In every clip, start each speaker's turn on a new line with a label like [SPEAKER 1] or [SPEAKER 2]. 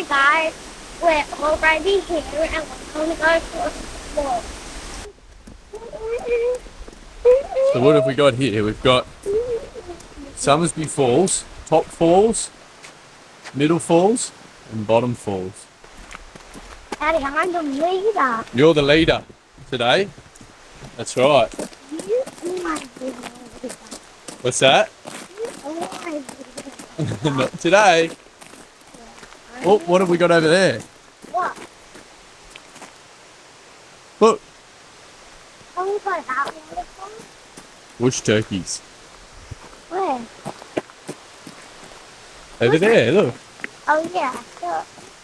[SPEAKER 1] Hi guys, we're already here and we're going to go for a walk.
[SPEAKER 2] So what have we got here? We've got Summersby Falls, top falls, middle falls, and bottom falls.
[SPEAKER 1] Daddy, I'm the leader.
[SPEAKER 2] You're the leader today. That's right.
[SPEAKER 1] You are my leader.
[SPEAKER 2] What's that?
[SPEAKER 1] You are my leader.
[SPEAKER 2] Not today. Oh, what have we got over there?
[SPEAKER 1] What?
[SPEAKER 2] Look,
[SPEAKER 1] Can we go that waterfall?
[SPEAKER 2] bush turkeys.
[SPEAKER 1] Where?
[SPEAKER 2] Over there, look.
[SPEAKER 1] Oh yeah, so,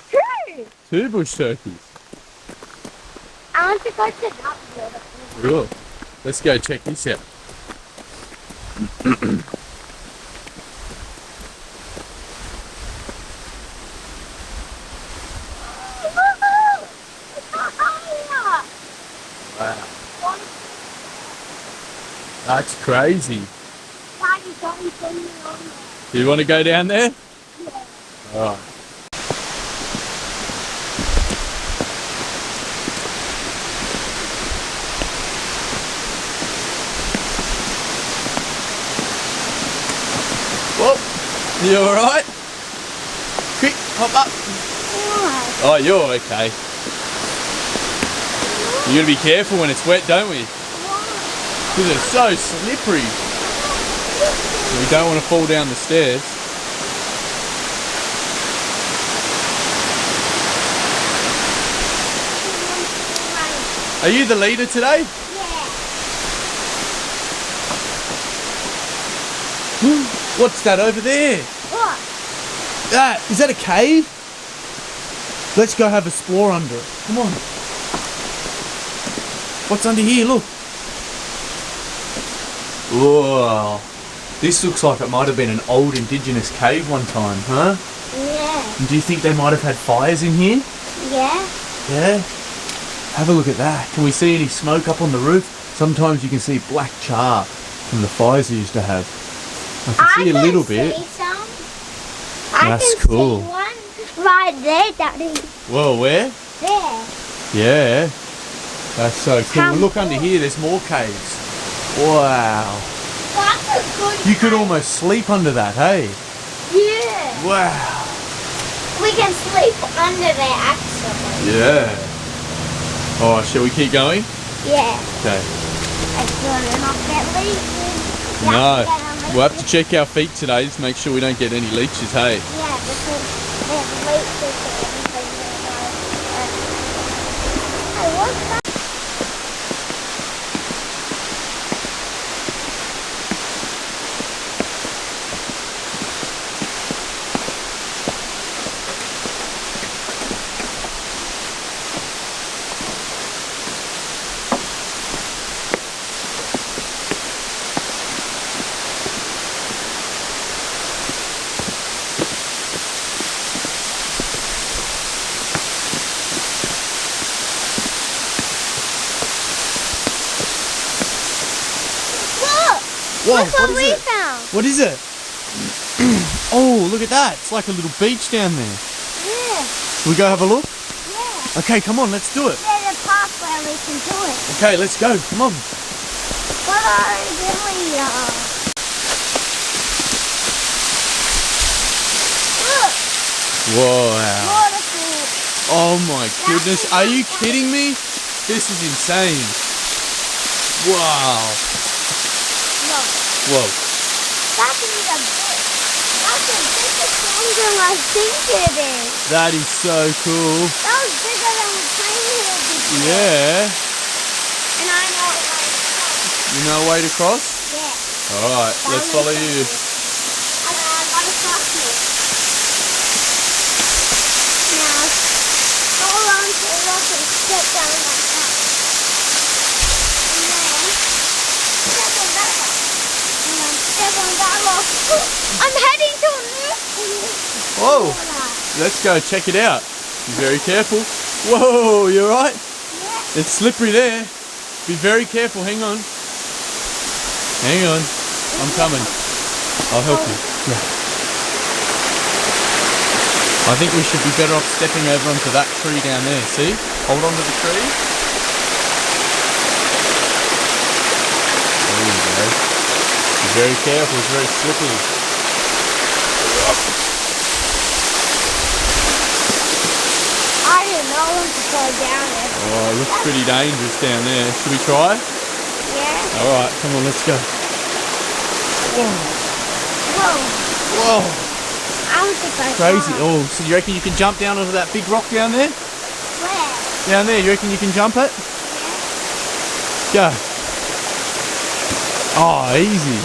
[SPEAKER 1] true.
[SPEAKER 2] 2 bush turkeys.
[SPEAKER 1] I want to go to that waterfall.
[SPEAKER 2] Cool. Let's go check this out. Wow. That's crazy.
[SPEAKER 1] Daddy, don't send me on there.
[SPEAKER 2] Do you want to go down there?
[SPEAKER 1] Yeah.
[SPEAKER 2] All right. Whoa, you all right? Quick, hop up.
[SPEAKER 1] Why?
[SPEAKER 2] Oh, you're okay. You gotta be careful when it's wet, don't we?
[SPEAKER 1] Why?
[SPEAKER 2] Because it's so slippery. We don't want to fall down the stairs. Are you the leader today?
[SPEAKER 1] Yeah.
[SPEAKER 2] What's that over there?
[SPEAKER 1] What?
[SPEAKER 2] Is that a cave? Let's go have a explore under it. Come on. What's under here? Look. Whoa. This looks like it might have been an old indigenous cave one time, huh?
[SPEAKER 1] Yeah.
[SPEAKER 2] And do you think they might have had fires in here?
[SPEAKER 1] Yeah.
[SPEAKER 2] Yeah. Have a look at that. Can we see any smoke up on the roof? Sometimes you can see black char from the fires they used to have. I can see a little bit.
[SPEAKER 1] See some.
[SPEAKER 2] That's
[SPEAKER 1] I can
[SPEAKER 2] cool.
[SPEAKER 1] see one right there, Daddy.
[SPEAKER 2] Whoa, where?
[SPEAKER 1] There.
[SPEAKER 2] Yeah. That's so cool.
[SPEAKER 1] How
[SPEAKER 2] Look under
[SPEAKER 1] cool.
[SPEAKER 2] here, there's more caves. Wow.
[SPEAKER 1] That's a good
[SPEAKER 2] You could
[SPEAKER 1] one.
[SPEAKER 2] almost sleep under that, hey?
[SPEAKER 1] Yeah.
[SPEAKER 2] Wow.
[SPEAKER 1] We can sleep under there, actually.
[SPEAKER 2] Yeah. Oh, shall we keep going?
[SPEAKER 1] Yeah.
[SPEAKER 2] Okay.
[SPEAKER 1] I better not get leeches.
[SPEAKER 2] No. We'll have to check our feet today just make sure we don't get any leeches, hey?
[SPEAKER 1] Yeah, because there's leeches and everything. Hey, what's that?
[SPEAKER 2] Whoa,
[SPEAKER 1] Look what we found.
[SPEAKER 2] What is it? Oh, look at that. It's like a little beach down there.
[SPEAKER 1] Yeah.
[SPEAKER 2] Shall we go have a look?
[SPEAKER 1] Yeah.
[SPEAKER 2] Okay, come on, let's do it.
[SPEAKER 1] There's a park where we can do it.
[SPEAKER 2] Okay, let's go. Come on.
[SPEAKER 1] What are we doing? Look,
[SPEAKER 2] Wow.
[SPEAKER 1] waterfall.
[SPEAKER 2] Oh my goodness. Are you kidding me? This is insane. Wow.
[SPEAKER 1] Look,
[SPEAKER 2] Whoa.
[SPEAKER 1] that's a bigger song than I think it is.
[SPEAKER 2] That is so cool.
[SPEAKER 1] That was bigger than the train here before.
[SPEAKER 2] Yeah.
[SPEAKER 1] And I know it like that.
[SPEAKER 2] You know a way to cross?
[SPEAKER 1] Yeah.
[SPEAKER 2] Alright, let's follow you.
[SPEAKER 1] And I gotta cross it. Now, go around to the rock and step down like that. And then, step on that rock. And then step on that rock. I'm heading to a new
[SPEAKER 2] Whoa. Let's go check it out. Be very careful. Whoa, you alright?
[SPEAKER 1] Yeah.
[SPEAKER 2] It's slippery there. Be very careful. Hang on. Hang on. I'm coming. I'll help you. Yeah. I think we should be better off stepping over onto that tree down there. See? Hold on to the tree. There you go. Be very careful, it's very slippery.
[SPEAKER 1] I didn't know when to go down there.
[SPEAKER 2] Oh, it looks pretty dangerous down there. Should we try?
[SPEAKER 1] Yeah.
[SPEAKER 2] Alright, come on, let's go.
[SPEAKER 1] Whoa.
[SPEAKER 2] Whoa.
[SPEAKER 1] I don't think I
[SPEAKER 2] Crazy.
[SPEAKER 1] can.
[SPEAKER 2] Oh, so you reckon you can jump down onto that big rock down there?
[SPEAKER 1] Where?
[SPEAKER 2] Down there, you reckon you can jump it?
[SPEAKER 1] Yeah.
[SPEAKER 2] Go. Oh, easy.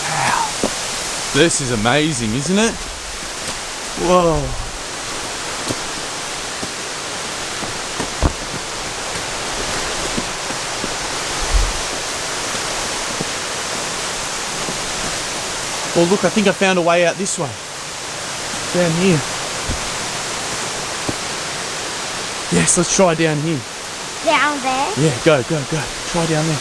[SPEAKER 2] Wow. This is amazing, isn't it? Whoa. Oh, look, I think I found a way out this way. Down here. Yes, let's try down here.
[SPEAKER 1] Down there?
[SPEAKER 2] Yeah, go. Try down there.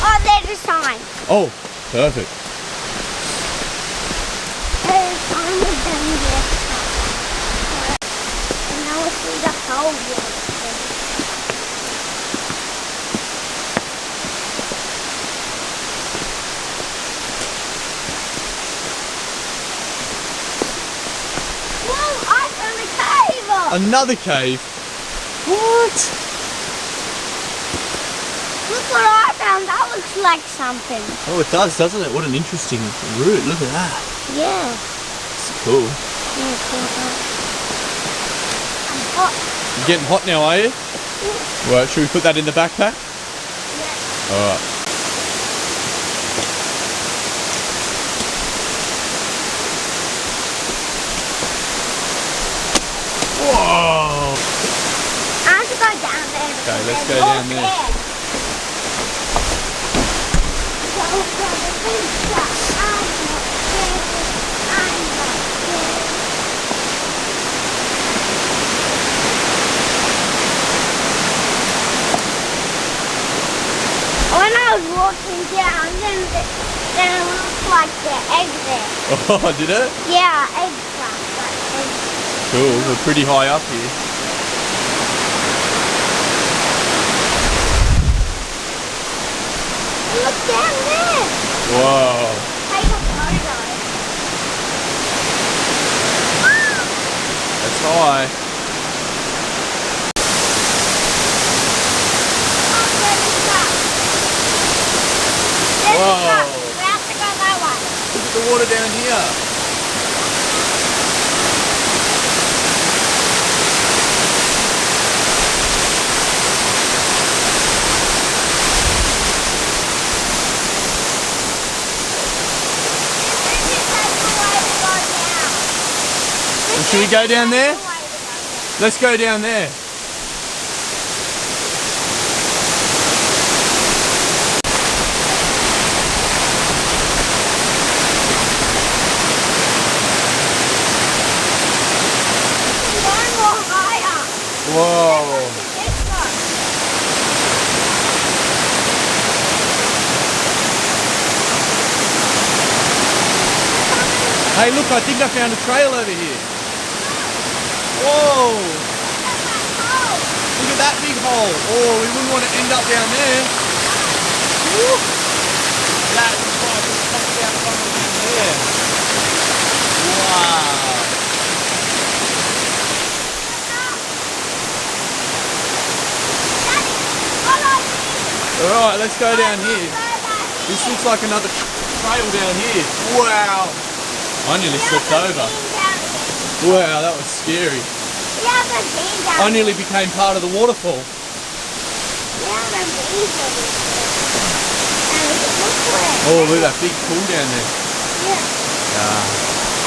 [SPEAKER 1] Oh, there's a sign.
[SPEAKER 2] Oh, perfect.
[SPEAKER 1] There's a sign with them here. And now we see the hole here. Whoa, I found a cave!
[SPEAKER 2] Another cave. What?
[SPEAKER 1] Look what I found. That looks like something.
[SPEAKER 2] Oh, it does, doesn't it? What an interesting route. Look at that.
[SPEAKER 1] Yeah.
[SPEAKER 2] It's cool.
[SPEAKER 1] I'm hot.
[SPEAKER 2] You're getting hot now, are you? Right, should we put that in the backpack?
[SPEAKER 1] Yeah.
[SPEAKER 2] Alright. Whoa!
[SPEAKER 1] I have to go down there.
[SPEAKER 2] Okay, let's go down there.
[SPEAKER 1] When I was walking down, then it looked like the egg there.
[SPEAKER 2] Oh, did it?
[SPEAKER 1] Yeah, egg crap.
[SPEAKER 2] Cool, we're pretty high up here.
[SPEAKER 1] Look down there.
[SPEAKER 2] Whoa.
[SPEAKER 1] Take a photo.
[SPEAKER 2] That's high. Whoa.
[SPEAKER 1] We have to go that way.
[SPEAKER 2] Look at the water down here. Should we go down there? Let's go down there. Whoa. Hey, look, I think I found a trail over here. Whoa. Look at that big hole. Oh, we wouldn't want to end up down there. Woo. That is like it's coming down somewhere down there. Wow. Alright, let's go down here. This looks like another trail down here. Wow. I nearly slipped over. Wow, that was scary. I nearly became part of the waterfall. Oh, look at that big pool down there. Yeah.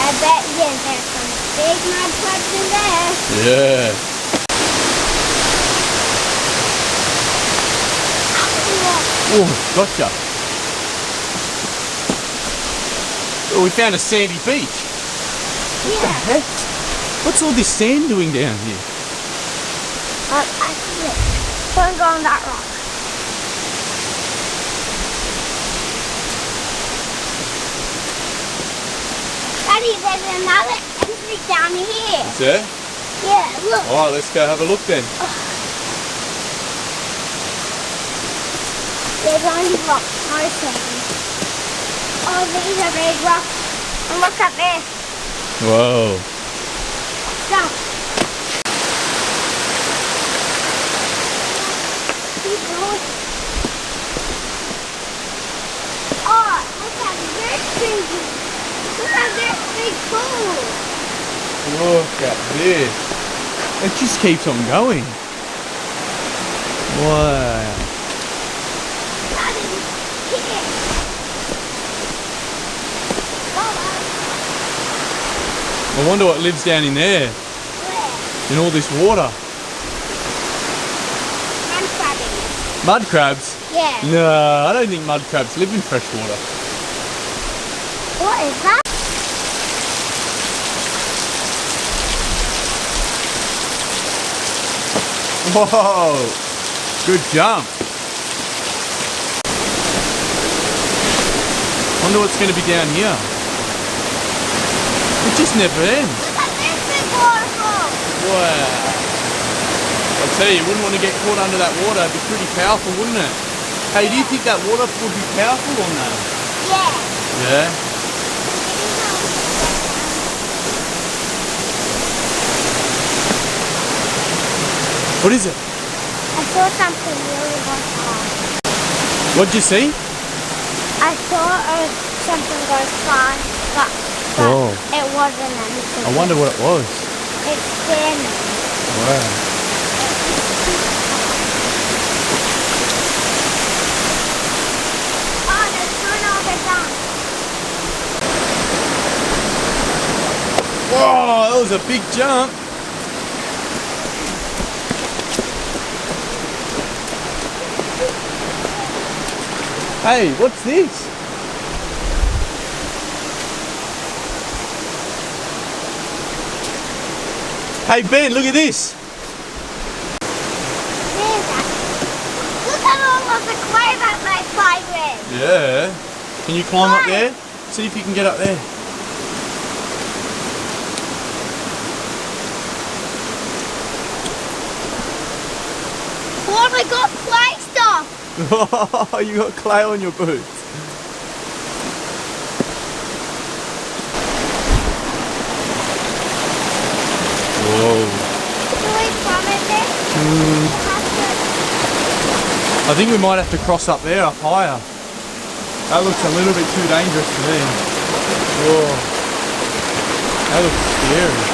[SPEAKER 1] I bet there's some big mud traps in there.
[SPEAKER 2] Yeah. Oh, gotcha. Oh, we found a sandy beach. What the heck? What's all this sand doing down here?
[SPEAKER 1] I I see it. Don't go on that rock. Daddy, there's another entry down here.
[SPEAKER 2] Is there?
[SPEAKER 1] Yeah, look.
[SPEAKER 2] Alright, let's go have a look then.
[SPEAKER 1] There's only rocks, no sand. Oh, these are big rocks. And look up there.
[SPEAKER 2] Whoa.
[SPEAKER 1] Stop. Keep going. Oh, look at this thing. Look at this big pool.
[SPEAKER 2] Look at this. It just keeps on going. Wow.
[SPEAKER 1] Daddy, here.
[SPEAKER 2] I wonder what lives down in there,
[SPEAKER 1] Where?
[SPEAKER 2] in all this water.
[SPEAKER 1] I'm crabbing.
[SPEAKER 2] Mud crabs?
[SPEAKER 1] Yeah.
[SPEAKER 2] No, I don't think mud crabs live in fresh water.
[SPEAKER 1] What is that?
[SPEAKER 2] Whoa, good jump. Wonder what's going to be down here. It just never ends.
[SPEAKER 1] Look at this big waterfall.
[SPEAKER 2] Wow. I tell you, you wouldn't want to get caught under that water. It'd be pretty powerful, wouldn't it? Hey, do you think that water would be powerful or no?
[SPEAKER 1] Yeah.
[SPEAKER 2] Yeah. What is it?
[SPEAKER 1] I saw something really fast.
[SPEAKER 2] What'd you see?
[SPEAKER 1] I saw something go fast, but
[SPEAKER 2] Whoa.
[SPEAKER 1] it wasn't anything.
[SPEAKER 2] I wonder what it was.
[SPEAKER 1] It's standing.
[SPEAKER 2] Wow.
[SPEAKER 1] Oh, there's one over down.
[SPEAKER 2] Whoa, that was a big jump. Hey, what's this? Hey Ben, look at this.
[SPEAKER 1] There's that. Look at all of the clay that they played with.
[SPEAKER 2] Yeah. Can you climb up there? See if you can get up there.
[SPEAKER 1] Oh, they got play stuff.
[SPEAKER 2] You got clay on your boots. Whoa.
[SPEAKER 1] Can we climb it there?
[SPEAKER 2] I think we might have to cross up there, up higher. That looks a little bit too dangerous to me. Whoa. That looks scary.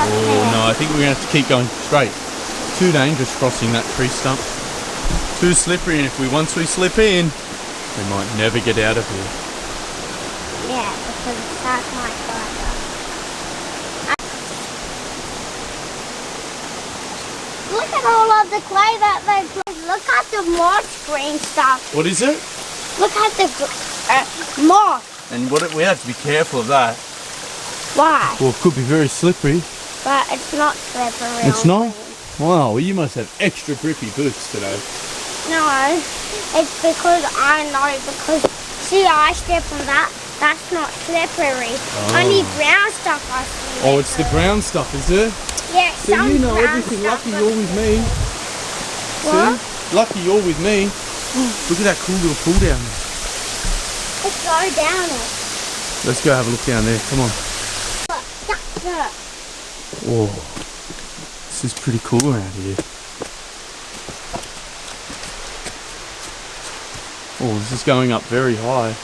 [SPEAKER 2] Oh no, I think we're going to have to keep going straight. Too dangerous crossing that tree stump. Too slippery, and once we slip in, we might never get out of here.
[SPEAKER 1] Yeah, because that's my father. Look at all of the clay that they played. Look at the moss green stuff.
[SPEAKER 2] What is it?
[SPEAKER 1] Look at the moss.
[SPEAKER 2] And we have to be careful of that.
[SPEAKER 1] Why?
[SPEAKER 2] Well, it could be very slippery.
[SPEAKER 1] But it's not slippery.
[SPEAKER 2] It's not? Wow, well, you must have extra grippy boots today.
[SPEAKER 1] No, it's because I know, because see, I step on that. That's not slippery.
[SPEAKER 2] Oh.
[SPEAKER 1] Only brown stuff I see.
[SPEAKER 2] Oh, it's the brown stuff, is it?
[SPEAKER 1] Yeah,
[SPEAKER 2] So
[SPEAKER 1] some
[SPEAKER 2] you know
[SPEAKER 1] brown
[SPEAKER 2] everything.
[SPEAKER 1] stuff,
[SPEAKER 2] Lucky
[SPEAKER 1] but-
[SPEAKER 2] you're with me.
[SPEAKER 1] What?
[SPEAKER 2] See? Lucky you're with me. Look at that cool little pool down there.
[SPEAKER 1] Let's go down it.
[SPEAKER 2] Let's go have a look down there. Come on.
[SPEAKER 1] Look, that's it.
[SPEAKER 2] Whoa. This is pretty cool around here. Oh, this is going up very high.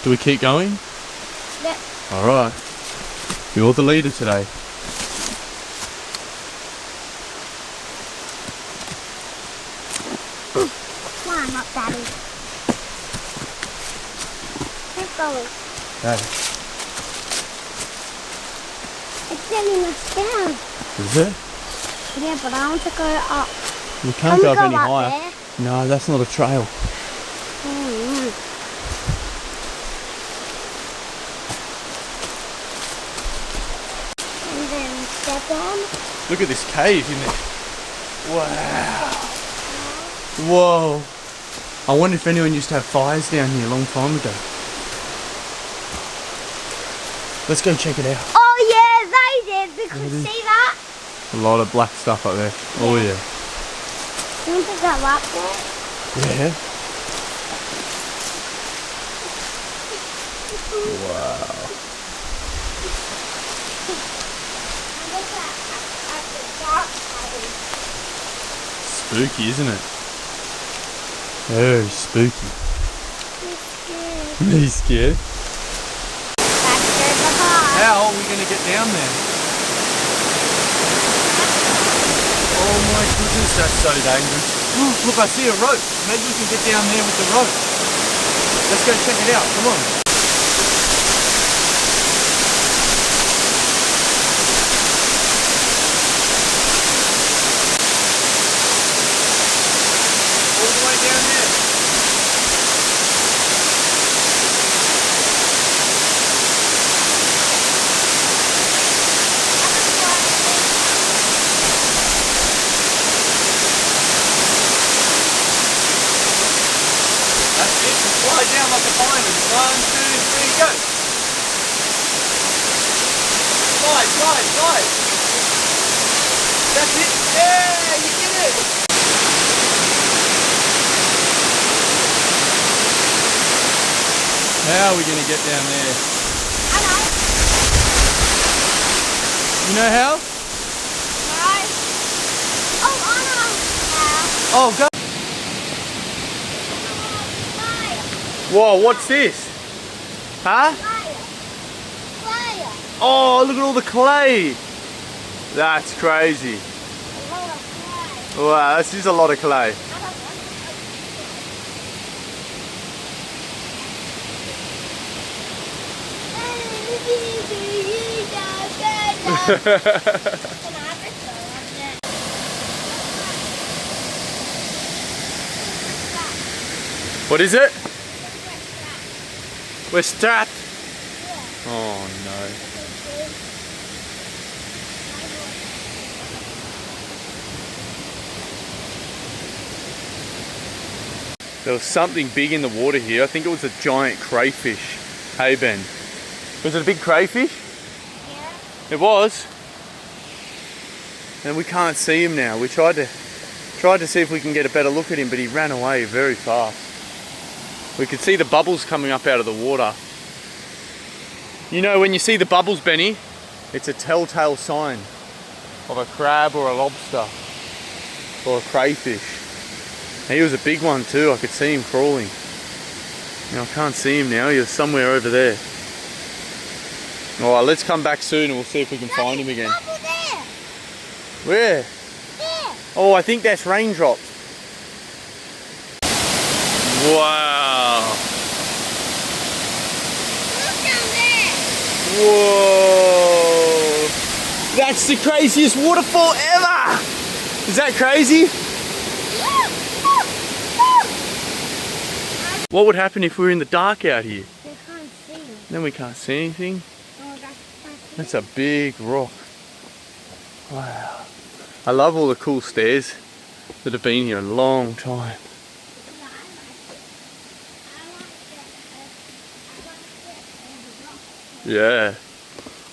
[SPEAKER 2] Do we keep going?
[SPEAKER 1] Yep.
[SPEAKER 2] Alright. You're the leader today.
[SPEAKER 1] Climb up, Daddy. Keep going.
[SPEAKER 2] Okay.
[SPEAKER 1] It's getting us down.
[SPEAKER 2] Is it?
[SPEAKER 1] Yeah, but I want to go up.
[SPEAKER 2] We
[SPEAKER 1] Can
[SPEAKER 2] can't
[SPEAKER 1] we
[SPEAKER 2] go up
[SPEAKER 1] go
[SPEAKER 2] any
[SPEAKER 1] up
[SPEAKER 2] higher.
[SPEAKER 1] there?
[SPEAKER 2] No, that's not a trail.
[SPEAKER 1] Mm-hmm. gone.
[SPEAKER 2] Look at this cave in there. Wow. Whoa. I wonder if anyone used to have fires down here a long time ago. Let's go check it out.
[SPEAKER 1] Oh yeah, they did. Because see that?
[SPEAKER 2] A lot of black stuff up there. Yeah. Oh yeah.
[SPEAKER 1] You want to go up there?
[SPEAKER 2] Yeah. Wow. Spooky, isn't it? Very spooky. Are you scared? How are we going to get down there? Oh my goodness, that's so dangerous. Look, I see a rope. Maybe we can get down there with the rope. Let's go check it out. Come on. All the way down there. Slide down like a fireman. 1, 2, 3, go. Slide, slide, slide. That's it. Yeah, you did it. How are we going to get down there?
[SPEAKER 1] I know.
[SPEAKER 2] You know how?
[SPEAKER 1] No. Oh, I know how.
[SPEAKER 2] Oh, go. Whoa, what's this? Huh?
[SPEAKER 1] Fire.
[SPEAKER 2] Oh, look at all the clay. That's crazy.
[SPEAKER 1] A lot of fire.
[SPEAKER 2] Wow, this is a lot of clay. What is it? We're strapped. Oh no. There was something big in the water here. I think it was a giant crayfish. Hey Ben. Was it a big crayfish?
[SPEAKER 1] Yeah.
[SPEAKER 2] It was. And we can't see him now. We tried to see if we can get a better look at him, but he ran away very fast. We could see the bubbles coming up out of the water. You know, when you see the bubbles, Benny, it's a telltale sign of a crab or a lobster or a crayfish. And he was a big one too. I could see him crawling. Now I can't see him now. He was somewhere over there. Alright, let's come back soon and we'll see if we can find him again.
[SPEAKER 1] Bubble there.
[SPEAKER 2] Where?
[SPEAKER 1] There.
[SPEAKER 2] Oh, I think that's raindrops. Wow.
[SPEAKER 1] Look down there.
[SPEAKER 2] Whoa. That's the craziest waterfall ever. Is that crazy? What would happen if we were in the dark out here?
[SPEAKER 1] They can't see.
[SPEAKER 2] Then we can't see anything.
[SPEAKER 1] Oh,
[SPEAKER 2] That's a big rock. Wow. I love all the cool stairs that have been here a long time. Yeah.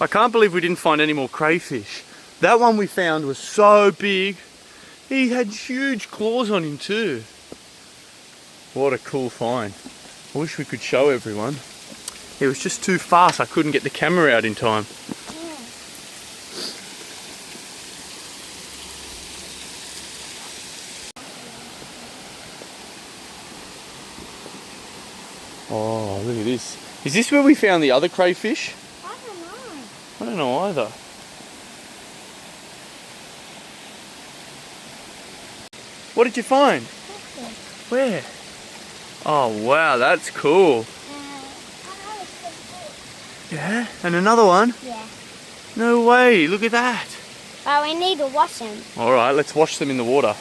[SPEAKER 2] I can't believe we didn't find any more crayfish. That one we found was so big. He had huge claws on him too. What a cool find. I wish we could show everyone. It was just too fast. I couldn't get the camera out in time. Oh, look at this. Is this where we found the other crayfish?
[SPEAKER 1] I don't know.
[SPEAKER 2] I don't know either. What did you find? Where? Oh wow, that's cool. Yeah, and another one?
[SPEAKER 1] Yeah.
[SPEAKER 2] No way, look at that.
[SPEAKER 1] But we need to wash them.
[SPEAKER 2] Alright, let's wash them in the water.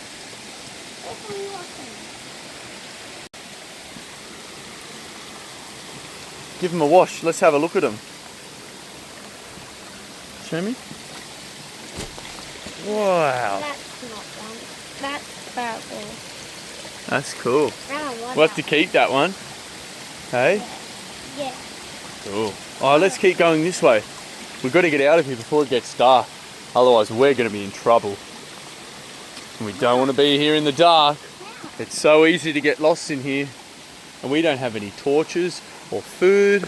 [SPEAKER 2] Give them a wash, let's have a look at them. Show me. Wow.
[SPEAKER 1] That's not one. That's purple.
[SPEAKER 2] That's cool.
[SPEAKER 1] I don't want
[SPEAKER 2] We'll have to
[SPEAKER 1] that
[SPEAKER 2] keep that one. Hey?
[SPEAKER 1] one. Yeah.
[SPEAKER 2] Cool. Oh, let's keep going this way. We've got to get out of here before it gets dark. Otherwise, we're going to be in trouble. And we don't want to be here in the dark. It's so easy to get lost in here. And we don't have any torches or food.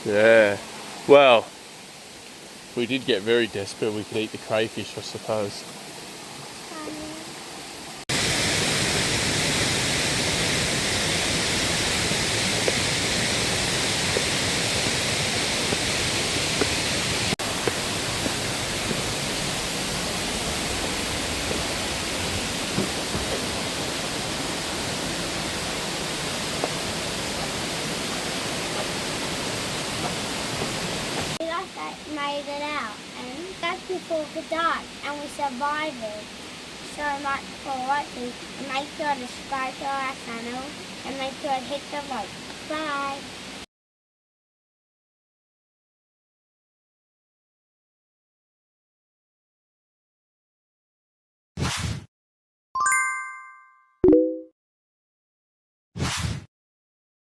[SPEAKER 2] Yeah. Well, we did get very desperate. We could eat the crayfish, I suppose.
[SPEAKER 1] Made it out, and that's before the dark, and we survived it. So much for watching, and make sure to subscribe to our channel, and make sure to hit the like. Bye!